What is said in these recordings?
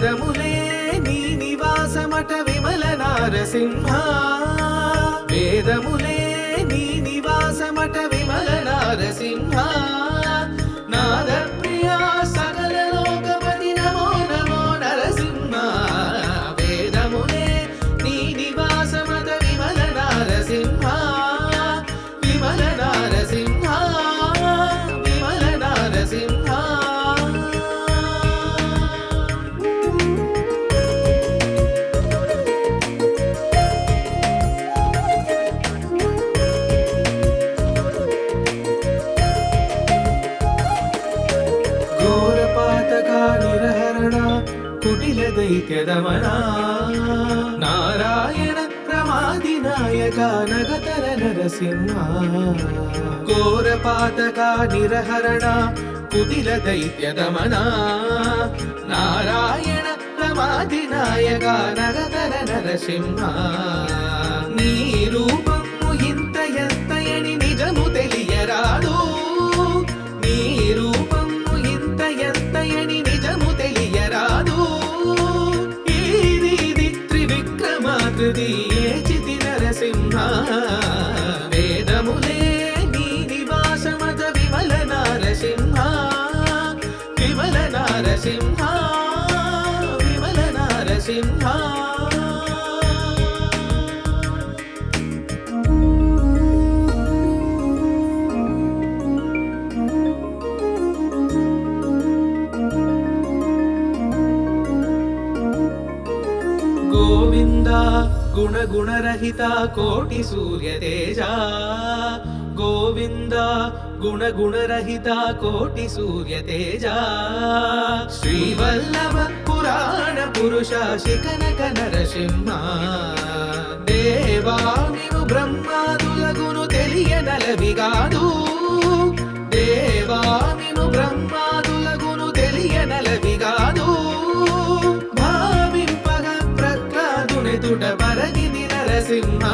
వేదములే నీ నివాసమట విమల నారసింహ వేదములే నీ నివాసమట విమల నారసింహ నాద ప్రియా సకల లోకపతి నమో నమో నరసింహ వేదములే నీ నివాసమట విమల నారసింహ విమల నారసింహ విమల నారసింహ నిరహరణ కుటిల దైత్యదమన నారాయణ ప్రమాదినాయక నగతర నరసింహ ఘోరపాతక నిరహరణ కుటిల దైత్యదమన నారాయణ ప్రమాదినాయక నగతర నరసింహ నీ రూపము ఇంత ఎత్తయని నిజము తెలియరాదు నీ రూపము ఇంత ఎత్తయని నిజము తెలియరాదు ఇది త్రివిక్రమాకృతి ఏచితి నరసింహ వేదములే నీ నివాసమత విమల నారసింహ విమల నారసింహ విమల నారసింహ గోవింద గుణ గుణరహిత కోటి సూర్య తేజ గోవింద గుణ గుణరహిత కోటి సూర్య తేజ శ్రీవల్లభ పురాణ పురుష శిఖనక నరసింహ దేవానివు బ్రహ్మాదులగును తెలియనలవిగాదు దేవానిను బ్రహ్మాదులగును తెలియనలవిగాదు తుట పరగిది నరసింహ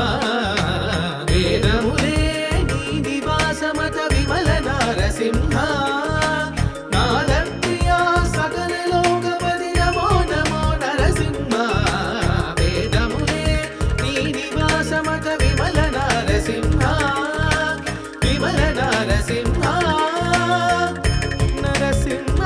వేదములే నీ నివాసమత విమల నారసింహ నాద ప్రియా సకల లోకపతి నమో నమో నరసింహ వేదములే నీ నివాసమత విమల నారసింహ విమల నారసింహ నరసింహ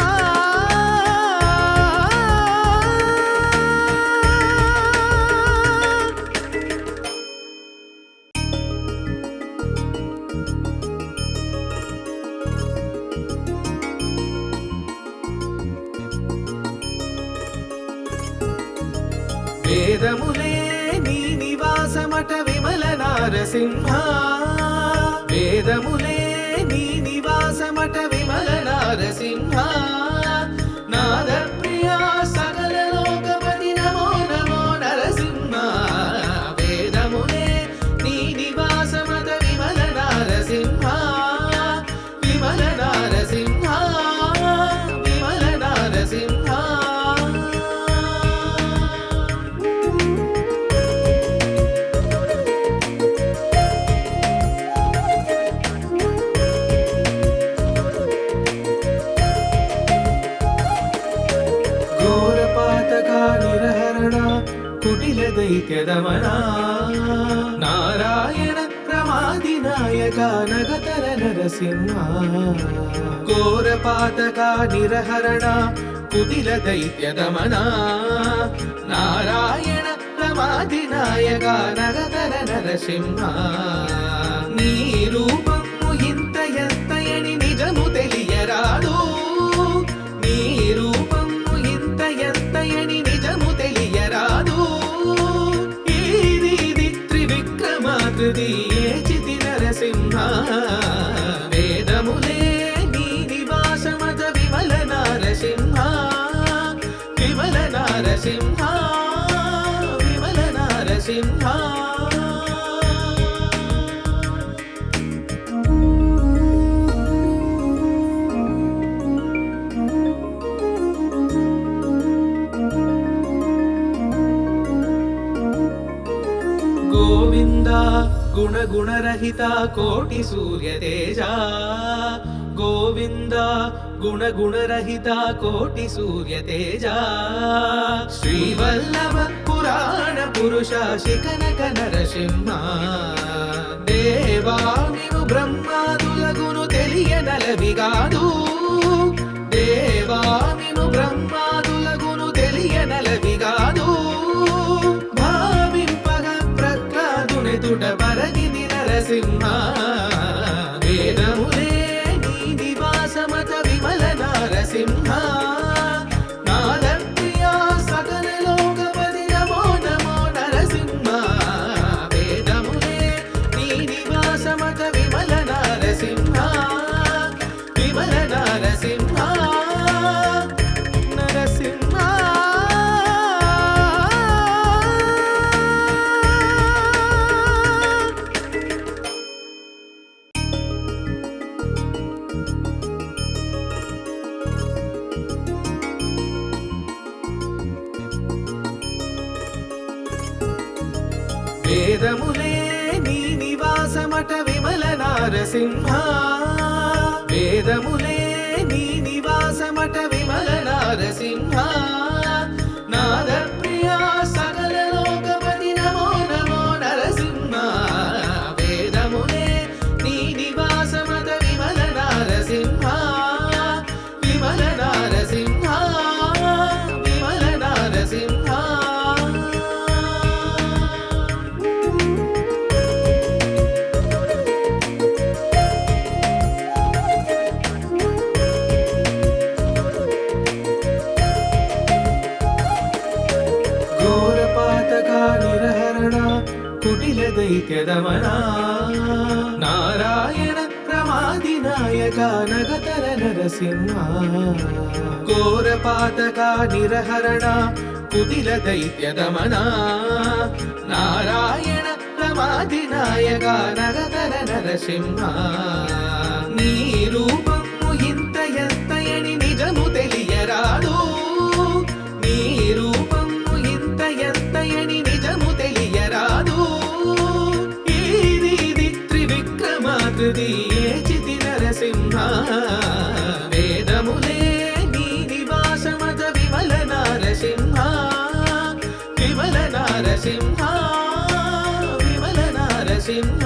వేదములే నీ నివాసమట విమల నారసింహ వేదములే నీ నివాసమట విమల నారసింహ నాద ప్రియా సకల లోకపతి నమో నమో నరసింహ వేదములే నీ నివాసమట విమల నారసింహ విమల నారసింహ విమల నారసింహ నిరహరణ కుటిల దైత్యదమన నారాయణ ప్రమాదినాయక నగతర నరసింహ ఘోరపాతక నిరహరణ కుటిల దైత్యదమన నారాయణ ప్రమాదినాయక నగతర నరసింహ నీ రూపము ఇంత ఎత్తయని నిజము తెలియరాదు నీ రూపము ఇంత ఎత్తయని నిజము తెలియరాదు ఇది త్రివిక్రమాకృతి ఏచితి నరసింహ వేదములే నీ నివాసమత విమల నారసింహ విమల నారసింహ విమల నారసింహ గోవింద గుణ గుణరహిత కోటి సూర్య తేజ గోవింద గుణగుణరహిత కోటి సూర్య తేజ శ్రీవల్లభ పురాణ పురుష శిఖనక నరసింహ దేవా నీవు బ్రహ్మాదులగును తెలియనలవిగాదు దేవా నీవు బ్రహ్మాదులగును తెలియనలవిగాదు భావింపగ ప్రహ్లాదునెదుట పరగిది నరసింహ వేదములే నీ నివాసమత విమల నరసింహ నాదప్రియా సకల లోకపతి నమో నమో నరసింహ వేదములే నీ నివాసమత విమల నరసింహ విమల నరసింహ నరసింహ వేదములే నీ నివాసమట విమల నారసింహ వేదములే నీ నివాసమట విమల నారసింహ నాద ప్రియా సకల లోకపతి నమో నమో నరసింహ వేదములే నీ నివాసమట విమల నారసింహ విమల నారసింహ విమల నారసింహ నిరహరణ కుటిల దైత్యదమన నారాయణ ప్రమాది నాయక నగతర నరసింహ ఘోరపాతక నిరహరణ కుటిల దైత్యదమన నారాయణ ప్రమాది నాయక నగతర నరసింహ నీ రూపము ఇంత ఎత్తయని నిజము తెలియరాదు నీ రూపము ఇంత ఎత్తయని నిజము తెలియరాదు ఇది త్రివిక్రమాకృతి ఏచితి నరసింహ వేదములే నీ నివాసమత విమల నారసింహ విమల నారసింహ విమల నారసింహ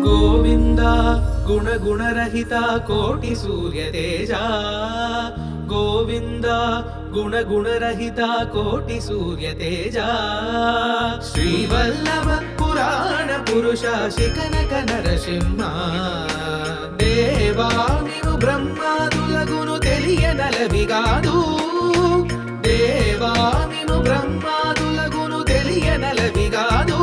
గోవింద గుణగుణరహిత కోటి సూర్య తేజ గోవింద గుణగుణరహిత కోటి సూర్య తేజ శ్రీవల్లభ పురాణ పురుష శిఖనక నరసింహ దేవా నీవు బ్రహ్మాదులగును తెలియనలవిగాదు దేవా నీవు బ్రహ్మాదులగును తెలియనలవిగాదు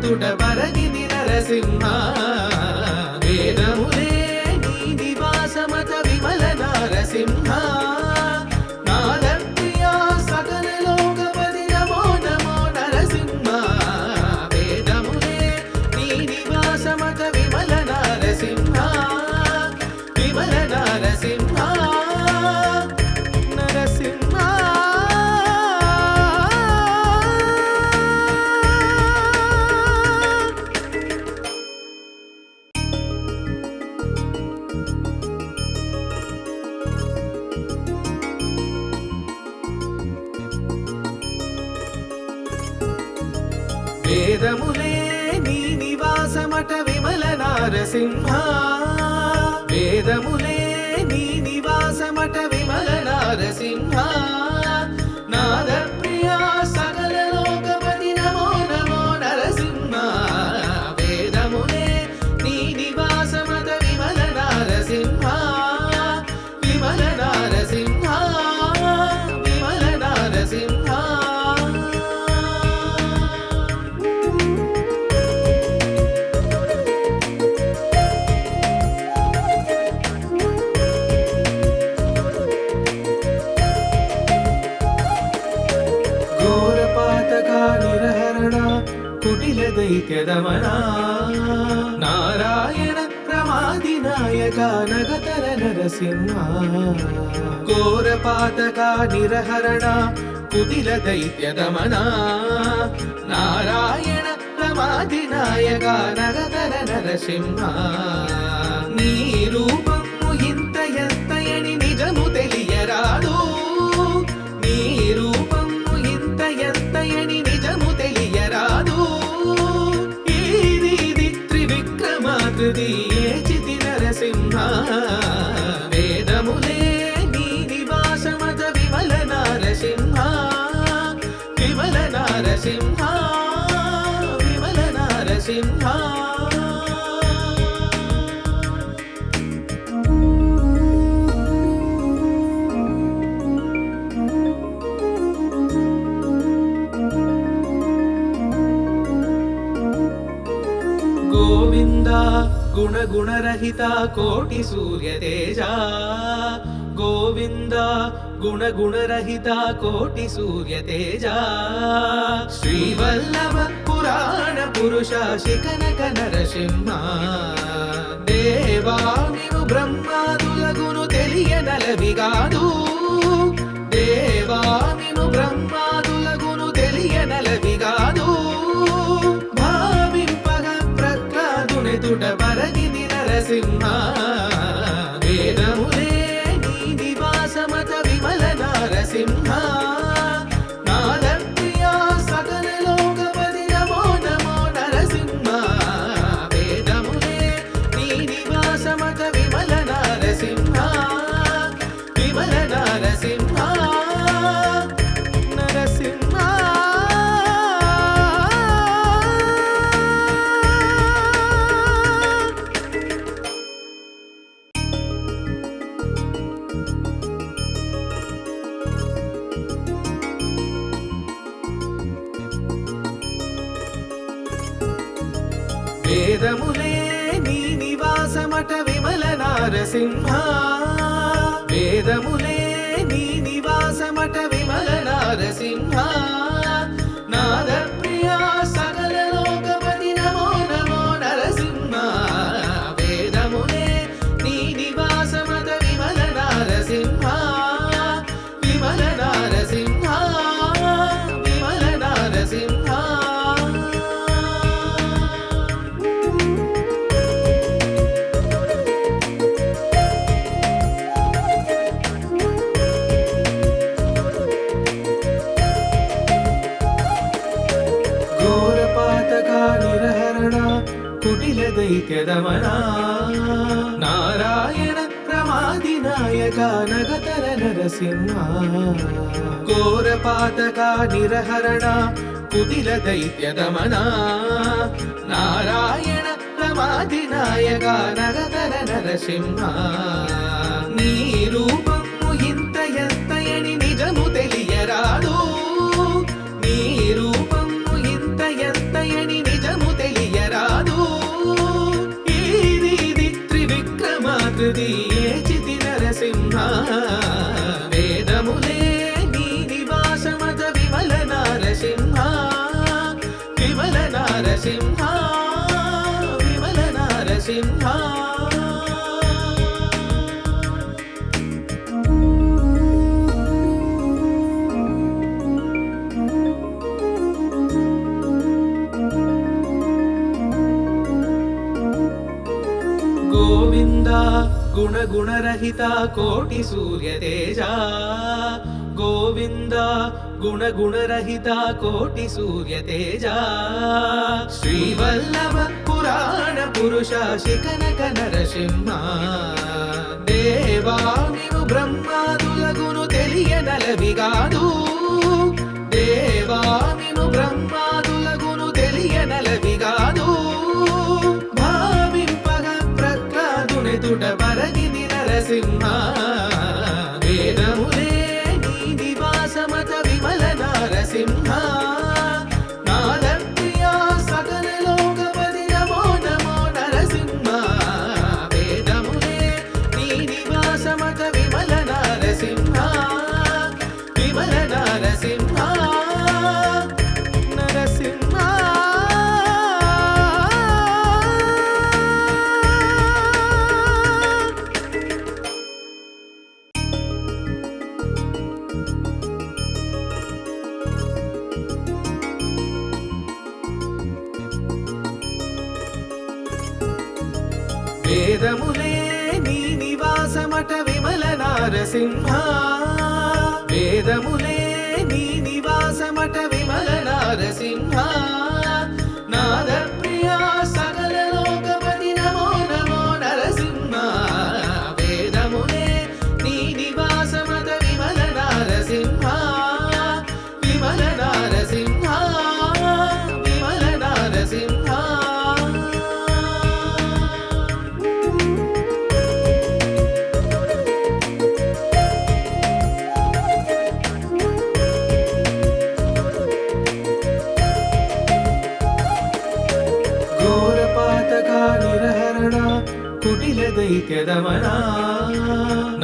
తుట పరగిది నరసింహ వేదములే నీ నివాసమత విమల నరసింహ నాద ప్రియా సకల లోకపతి నమో నమో నరసింహ వేదములే నీ నివాసమత విమల నరసింహ విమల నరసింహ నరసింహ వేదములే నీ నివాసమట విమల నారసింహ వేదములే నీ నివాసమట విమల నారసింహ నాద ప్రియా సకల లోకపతి నమో నమో నరసింహ వేదములే నీ నివాసమత విమల నారసింహ విమల నారసింహ విమల నారసింహ కుటిల దైత్యదమనా నారాయణ ప్రమాదినాయక నగతర నరసింహ ఘోర పాతక నిరహరణ కుటిల దైత్యదమనా నారాయణ ప్రమాదినాయక నగతర నరసింహ నీ రూపము ఇంత ఎత్తయని నిజము తెలియరాదు నీ రూపము ఇంత ఎత్తయని నిజము తెలియరాదు ఇది త్రివిక్రమాకృతి ఏచితి నరసింహ వేదములే నీ నివాసమత విమల నారసింహ విమల నారసింహ విమల నారసింహ గోవింద గుణ గుణరహిత కోటి సూర్య తేజ గోవింద గుణ గుణరహిత కోటి సూర్య తేజ శ్రీవల్లభ పురాణ పురుష శిఖనక నరసింహ దేవా నీవు బ్రహ్మాదులగును తెలియనలవిగాదు దేవా నీవు బ్రహ్మాదులగును తెలియనలవిగాదు పరగిది నరసింహ వేదములే నీ నివాసమత విమల నారసింహ నాద ప్రియా సకల లోకపతి నమో నమో నరసింహ వేదములే నీ నివాసమత విమల నారసింహ విమల నారసింహ నరసింహ వేదములే నీ నివాసమట విమల నారసింహ వేదములే నీ నివాసమట విమల నారసింహ నాద ప్రియా సకల లోకపతి నమో నమో నరసింహ వేదములే నీ నివాసమట విమల నారసింహ విమల నారసింహ విమల నారసింహ నిరహరణ కుటిల దైత్యదమనా నారాయణ ప్రమాదినాయక నగతర నరసింహ ఘోర పాతక నిరహరణ కుటిల దైత్యదమనా నారాయణ ప్రమాదినాయక నగతర నరసింహ నీ రూపము ఇంత ఎత్తయని నిజము తెలియరాదు నీ రూపము ఇంత ఎత్తయని నిజము తెలియరాదు ఇది త్రివిక్రమాకృతి ఏచితి నరసింహ వేదములే నీ నివాసమత విమల నారసింహ విమల నారసింహ విమల నారసింహ గోవింద గుణ గుణరహిత కోటి సూర్య తేజ గోవింద గుణ గుణరహిత కోటి సూర్య తేజ శ్రీవల్లభ పురాణ పురుష శిఖనక నరసింహ దేవా నీవు బ్రహ్మాదులగును తెలియనలవిగాదు దేవా నీవు బ్రహ్మాదులగును తెలియనలవిగాదు పరగిది నరసింహ వేదములే నీ నివాసమత విమల నారసింహ నాద ప్రియా సకల లోకపతి నమో నమో నరసింహ వేదములే నీ నివాసమత విమల నారసింహ విమల నారసింహ నరసింహ వేదములే నీ నివాసమట విమల నారసింహ వేదములే నీ నివాసమట విమల నారసింహ నాద ప్రియా సకల లోకపతి నమో నమో నరసింహ వేదములే నీ నివాసమట విమల నారసింహ విమల నారసింహ విమల నారసింహ నిరహరణ కుటిల దైత్యదమన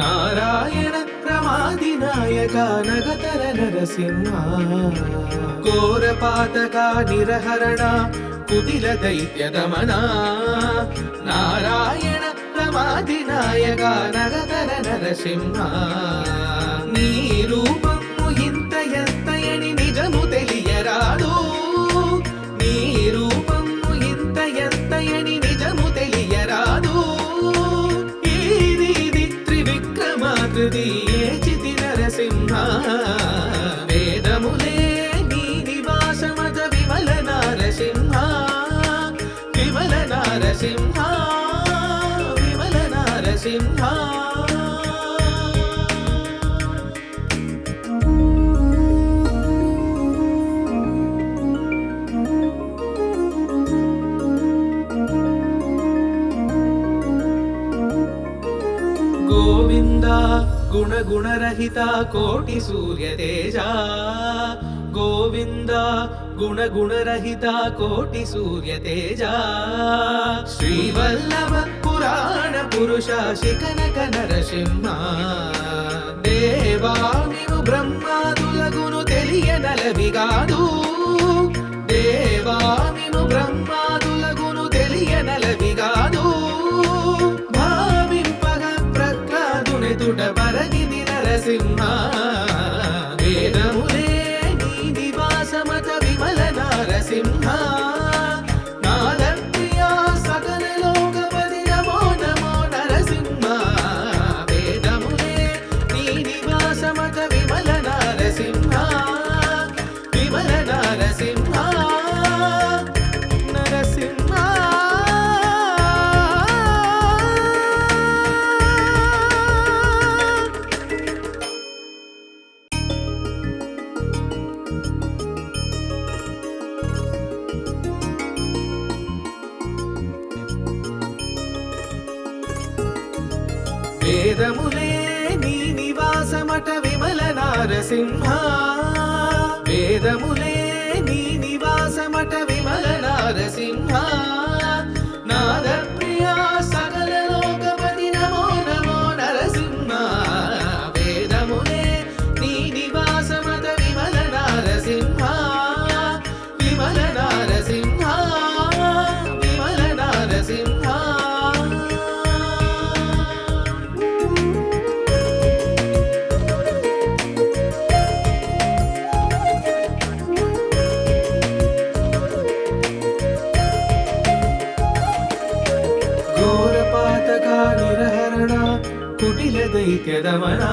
నారాయణ ప్రమాది నాయక నగతర నరసింహ ఘోరపాతక నిరహరణ కుటిల దైత్యదమన నారాయణ ప్రమాది నాయక నగతర నరసింహ నీ రూపము ఇంత ఎత్తయని నిజము తెలియరాదు నీ రూపము ఇంత ఎత్తయని నిజము తెలియరాదు ఇది త్రివిక్రమాకృతి ఏచితి నరసింహ వేదములే నీ నివాసమత విమల నారసింహ విమల నారసింహ విమల నారసింహ గోవింద గుణ గుణరహిత కోటి సూర్య తేజ గోవింద గుణ గుణరహిత కోటి సూర్య తేజ శ్రీవల్లభ పురాణ పురుష శిఖనక నరసింహ దేవామివు బ్రహ్మాదులగును తెలియనలవిగాదు దేవామిను బ్రహ్మాదులగును తెలియనలవిగాదు పరగిది నరసింహ వేదములే నీ నివాసమత విమల నారసింహ నాద ప్రియా సకల లోకపతి నమో నమో నరసింహ వేదములే నీ నివాసమత విమల నారసింహ విమల నారసింహ నరసింహ వేదములే నీ నివాసమట విమల నారసింహ వేదములే నీ నివాసమట విమల నారసింహ నాద ప్రియా సకల లోకపతి నమో నమో నరసింహ వేదములే నీ నివాసమట విమల నారసింహ విమల నారసింహ విమల నారసింహ నిరహరణ కుటిల దైత్యదమన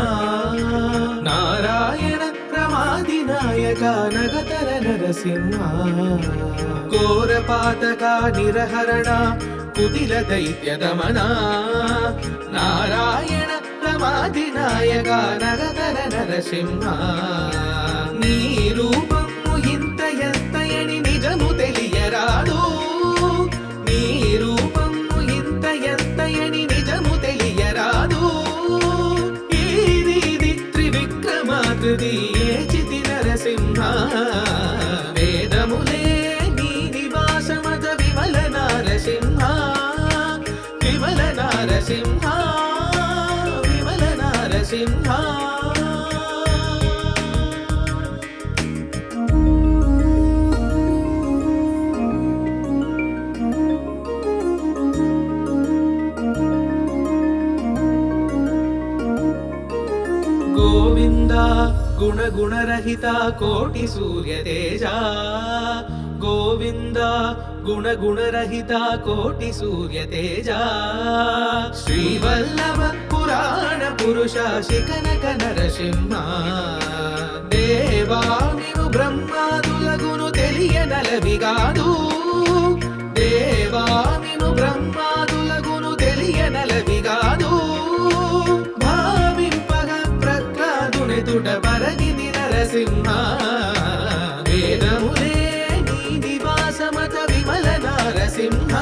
నారాయణ ప్రమాది నాయక నగతర నరసింహ ఘోరపాతక నిరహరణ కుటిల దైత్యదమన నారాయణ ప్రమాది నాయక నగతర నరసింహ నీ రూపము ఇంత ఎత్తయని నిజము తెలియరాదు నీ రూపము ఇంత ఎత్తయని నిజము తెలియరాదు ఇది త్రివిక్రమాకృతి ఏచితి నరసింహ వేదములే నీ నివాసమత విమల నారసింహ విమల నారసింహ విమల నారసింహ గుణరహిత కోటి సూర్య తేజ గోవింద గుణరహిత కోటి సూర్య తేజ శ్రీవల్లభ పురాణ పురుష శిఖనక నరసింహ దేవా నీవు బ్రహ్మాదులగును తెలియనలవిగాదు దేవా నీవు బ్రహ్మాదులగును తెలియనలవిగాదు భావింపగ ప్రహ్లాదునెదుట పరగిది నరసింహ వేదములే నీ నివాసమత విమల నరసింహ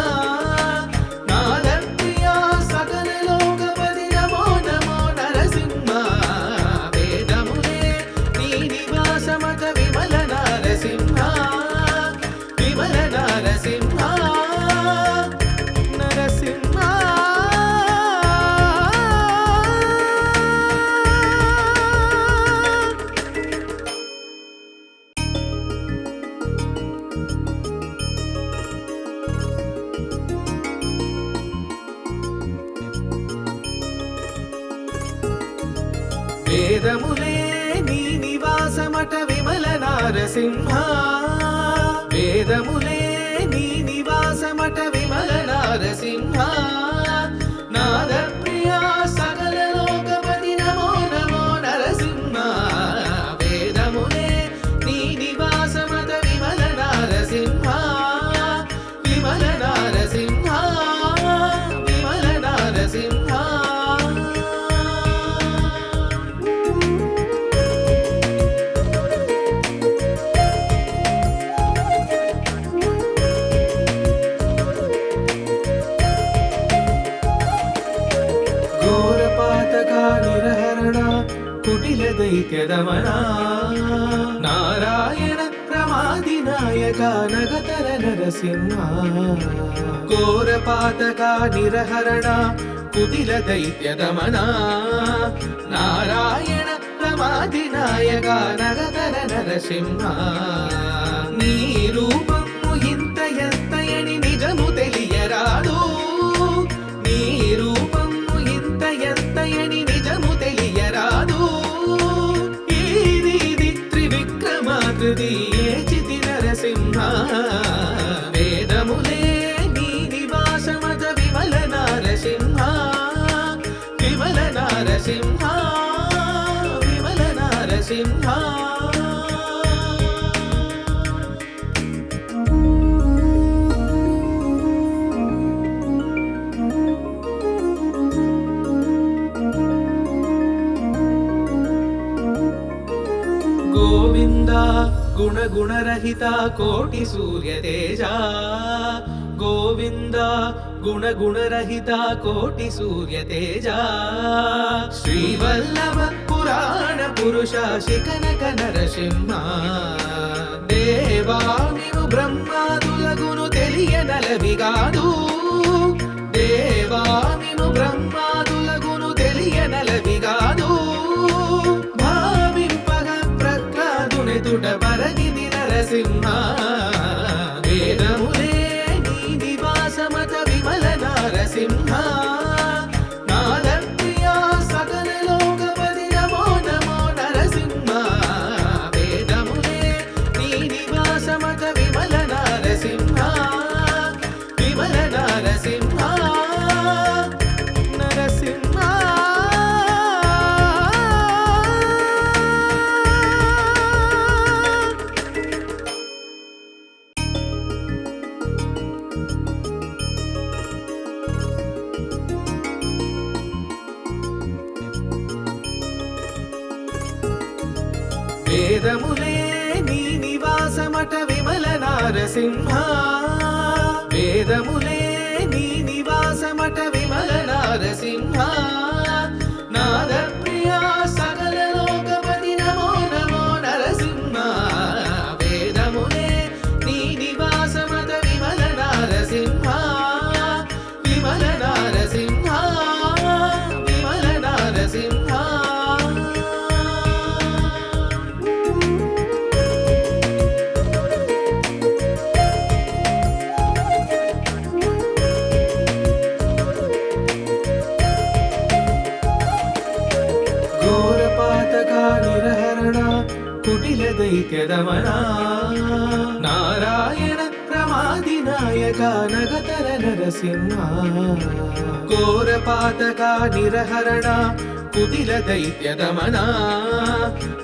నాదప్రియా సకల లోకపతి నమో నమో నరసింహ వేదములే నీ నివాసమత విమల నరసింహ విమల నరసింహ నరసింహ వేదములే నీ నివాసమట విమల నారసింహ వేదములే నీ నివాసమట విమల నారసింహ నాద ప్రియా సకల లోకపతి నమో నమో నరసింహ వేదములే నీ నివాసమట విమల నారసింహ విమల నారసింహ విమల నారసింహ నిరహరణ కుటిల దైత్యదమన నారాయణ ప్రమాది నాయక నగతర నరసింహ ఘోరపాతక నిరహరణ కుటిల దైత్యదమన నారాయణ ప్రమాది నాయక నగతర నరసింహ నీ రూపము ఇంత ఎత్తయని నిజము తెలియరాదు నీ రూపము ఇంత ఎత్తయని నిజము తెలియరాదు ఇది త్రివిక్రమాకృతి ఏచితి నరసింహ వేదములే నీ నివాసమత విమల నారసింహ విమల నారసింహ విమల నారసింహ గోవింద గుణరహిత కోటి సూర్య తేజ గోవింద గుణరహిత కోటి సూర్య తేజ శ్రీవల్లభ పురాణ పురుష శిఖనక నరసింహ దేవా నీవు బ్రహ్మాదులగును తెలియనలవిగాదు దేవా నీవు బ్రహ్మాదులగును తెలియనలవిగాదు తుడ పరగిది నరసింహ వేదములే నీ నివాసమత విమల నరసింహ నాద ప్రియా సకల లోకపతి నమో నమో నరసింహ వేదములే నీ నివాసమత విమల నరసింహ విమల నరసింహ నరసింహ వేదములే నీ నివాసమట విమల నారసింహ వేదములే నీ నివాసమట విమల నారసింహ నాద ప్రియా సకల లోకపతి నమో నమో నరసింహ వేదములే నీ నివాసమట విమల నారసింహ విమల నారసింహ విమల నారసింహ నారాయణ రమాదినాయక నగతర నరసింహ ఘోర పాతక నిరహరణ కుటిల దైత్య దమన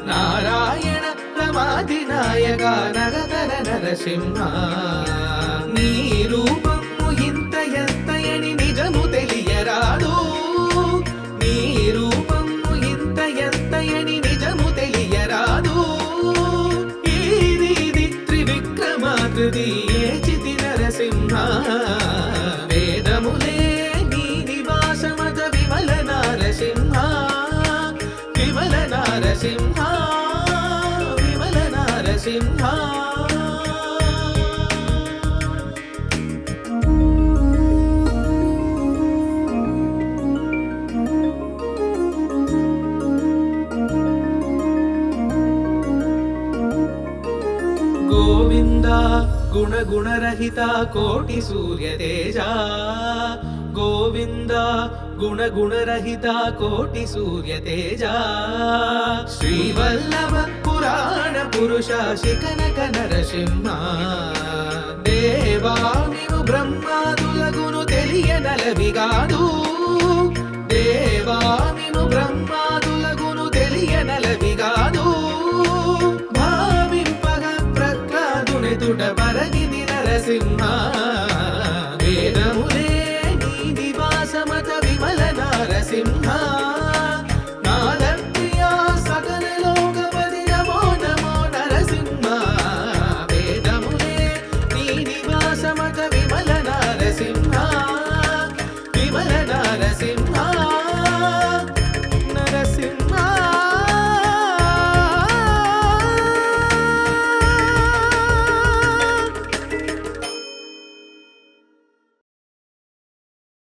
నారాయణ రమాదినాయక నగతర నరసింహ నీ రూపము ఇంత ఎత్తయని నిజము తెలియరాదు నీ రూపము ఇంత ఎత్తయని నిజము తెలియరాదు ఈది త్రివిక్రమాకృతి ఏచితి నరసింహ వేదములే నీ నివాసమత విమల నారసింహ విమల నారసింహ విమల నారసింహ గోవింద గుణ గుణరహిత కోటి సూర్య తేజ గోవింద గుణ గుణరహిత కోటి సూర్య తేజ శ్రీవల్లభ పురాణ పురుష శిఖనక నరసింహ దేవా నీవు బ్రహ్మాదులగును తెలియనలవిగాదు దేవా నీవు బ్రహ్మాదులగును తెలియనలవిగాదు భావింపగ ప్రహ్లాదుని తుట పరగిది నరసింహ